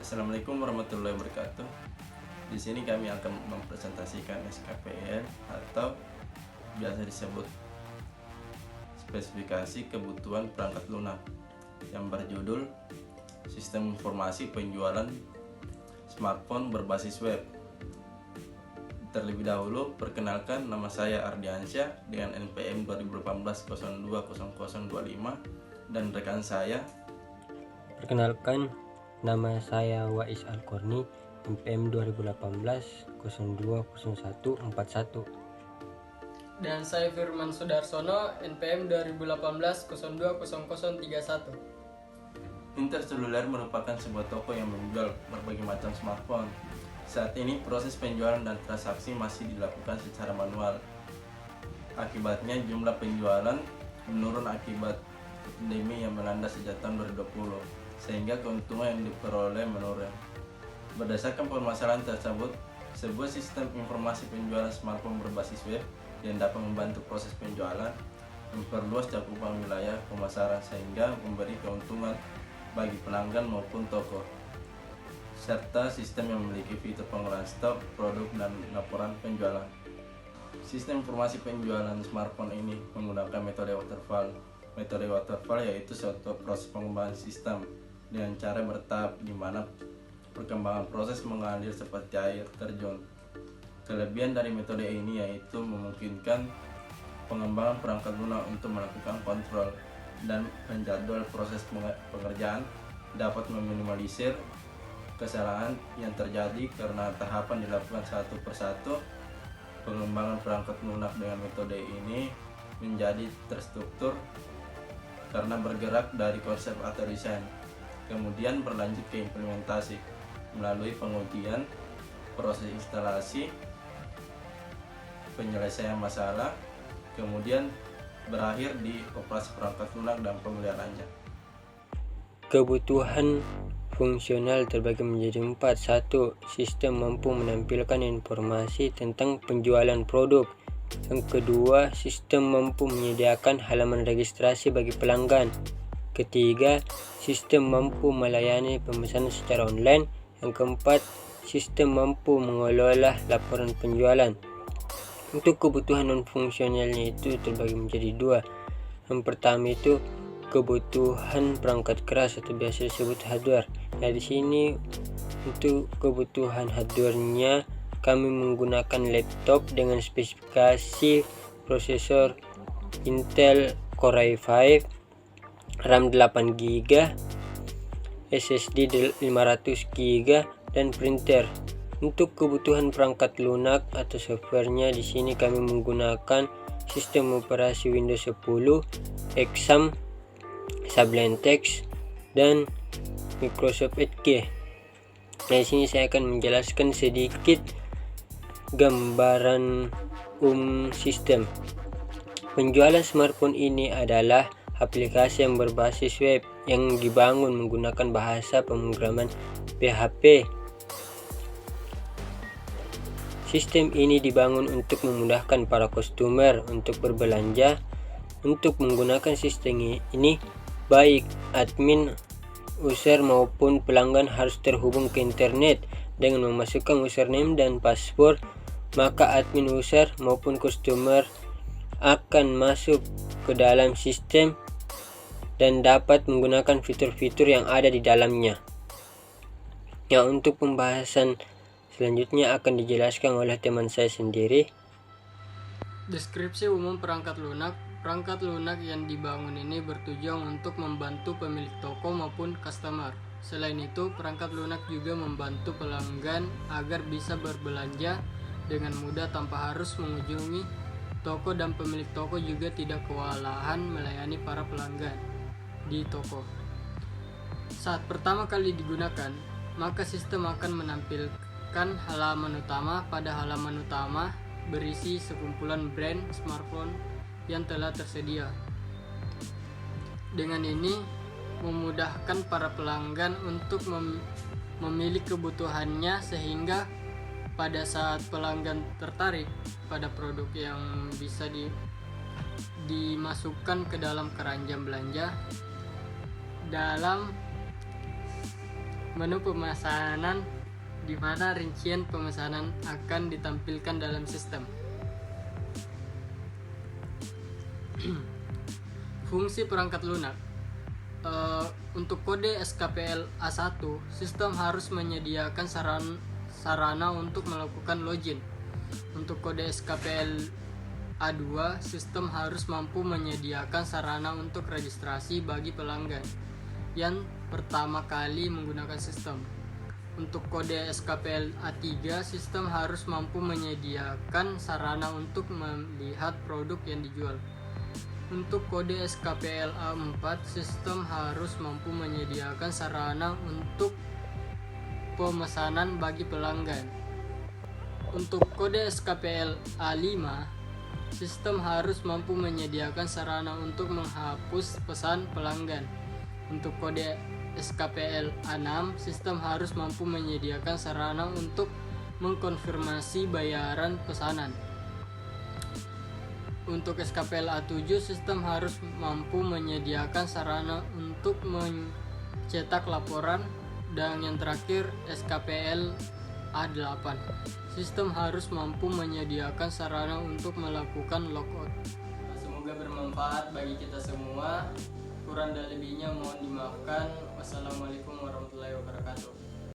Assalamualaikum warahmatullahi wabarakatuh. Di sini kami akan mempresentasikan SKPN atau biasa disebut spesifikasi kebutuhan perangkat lunak yang berjudul Sistem Informasi Penjualan Smartphone Berbasis Web. Terlebih dahulu, perkenalkan, nama saya Ardiansyah dengan NPM 2018-020025 dan rekan saya. Perkenalkan, nama saya Wais Al-Korni, NPM 2018-020141. Dan saya Firman Sudarsono, NPM 2018-020031. Interseluler merupakan sebuah toko yang menjual berbagai macam smartphone. Saat ini proses penjualan dan transaksi masih dilakukan secara manual. Akibatnya jumlah penjualan menurun akibat pandemi yang melanda sejak tahun 2020, sehingga keuntungan yang diperoleh menurun. Berdasarkan permasalahan tersebut, sebuah sistem informasi penjualan smartphone berbasis web yang dapat membantu proses penjualan, memperluas cakupan wilayah pemasaran sehingga memberi keuntungan bagi pelanggan maupun toko, serta sistem yang memiliki fitur pengolahan stok, produk, dan laporan penjualan. Sistem informasi penjualan smartphone ini menggunakan metode waterfall. Metode waterfall yaitu suatu proses pengembangan sistem dengan cara bertahap, di mana perkembangan proses mengalir seperti air terjun. Kelebihan dari metode ini yaitu memungkinkan pengembangan perangkat lunak untuk melakukan kontrol dan menjadwal proses pengerjaan, dapat meminimalisir kesalahan yang terjadi karena tahapan dilakukan satu persatu. Pengembangan perangkat lunak dengan metode ini menjadi terstruktur karena bergerak dari konsep atau desain, kemudian berlanjut ke implementasi melalui pengujian, proses instalasi, penyelesaian masalah, kemudian berakhir di operasi perangkat lunak dan pemeliharaannya. Kebutuhan fungsional terbagi menjadi 4. 1. Sistem mampu menampilkan informasi tentang penjualan produk. Yang kedua, sistem mampu menyediakan halaman registrasi bagi pelanggan. Ketiga, sistem mampu melayani pemesanan secara online. Yang keempat, sistem mampu mengelola laporan penjualan. Untuk kebutuhan non-fungsionalnya itu terbagi menjadi 2. Yang pertama itu kebutuhan perangkat keras atau biasa disebut hardware. Nah, di sini untuk kebutuhan hardware-nya kami menggunakan laptop dengan spesifikasi prosesor Intel Core i5, RAM 8GB, SSD 500GB, dan printer. Untuk kebutuhan perangkat lunak atau softwarenya, di sini kami menggunakan sistem operasi Windows 10, Exam, Sublime Text, dan Microsoft Edge. Nah, di sini saya akan menjelaskan sedikit gambaran sistem. Penjualan smartphone ini adalah aplikasi yang berbasis web yang dibangun menggunakan bahasa pemrograman PHP. Sistem ini dibangun untuk memudahkan para customer untuk berbelanja. Untuk menggunakan sistem ini, baik admin, user maupun pelanggan harus terhubung ke internet dengan memasukkan username dan password. Maka admin, user maupun customer akan masuk ke dalam sistem dan dapat menggunakan fitur-fitur yang ada di dalamnya. Nah, untuk pembahasan selanjutnya akan dijelaskan oleh teman saya sendiri. Deskripsi umum perangkat lunak. Perangkat lunak yang dibangun ini bertujuan untuk membantu pemilik toko maupun customer. Selain itu, perangkat lunak juga membantu pelanggan agar bisa berbelanja dengan mudah tanpa harus mengunjungi toko, dan pemilik toko juga tidak kewalahan melayani para pelanggan di toko. Saat pertama kali digunakan, maka sistem akan menampilkan halaman utama. Pada halaman utama berisi sekumpulan brand smartphone yang telah tersedia. Dengan ini memudahkan para pelanggan untuk memilih kebutuhannya, sehingga pada saat pelanggan tertarik pada produk yang bisa dimasukkan ke dalam keranjang belanja, dalam menu pemesanan di mana rincian pemesanan akan ditampilkan dalam sistem. Fungsi perangkat lunak. Untuk kode SKPL A1, sistem harus menyediakan sarana untuk melakukan login. Untuk kode SKPL A2, sistem harus mampu menyediakan sarana untuk registrasi bagi pelanggan yang pertama kali menggunakan sistem. Untuk kode SKPL A3, sistem harus mampu menyediakan sarana untuk melihat produk yang dijual. Untuk kode SKPL A4, sistem harus mampu menyediakan sarana untuk pemesanan bagi pelanggan. Untuk kode SKPL A5, sistem harus mampu menyediakan sarana untuk menghapus pesan pelanggan. Untuk kode SKPL A6, sistem harus mampu menyediakan sarana untuk mengkonfirmasi bayaran pesanan. Untuk SKPL A7, sistem harus mampu menyediakan sarana untuk mencetak laporan. Dan yang terakhir, SKPL A8, sistem harus mampu menyediakan sarana untuk melakukan logout. Semoga bermanfaat bagi kita semua. Kurang dan lebihnya mohon dimaafkan. Wassalamualaikum warahmatullahi wabarakatuh.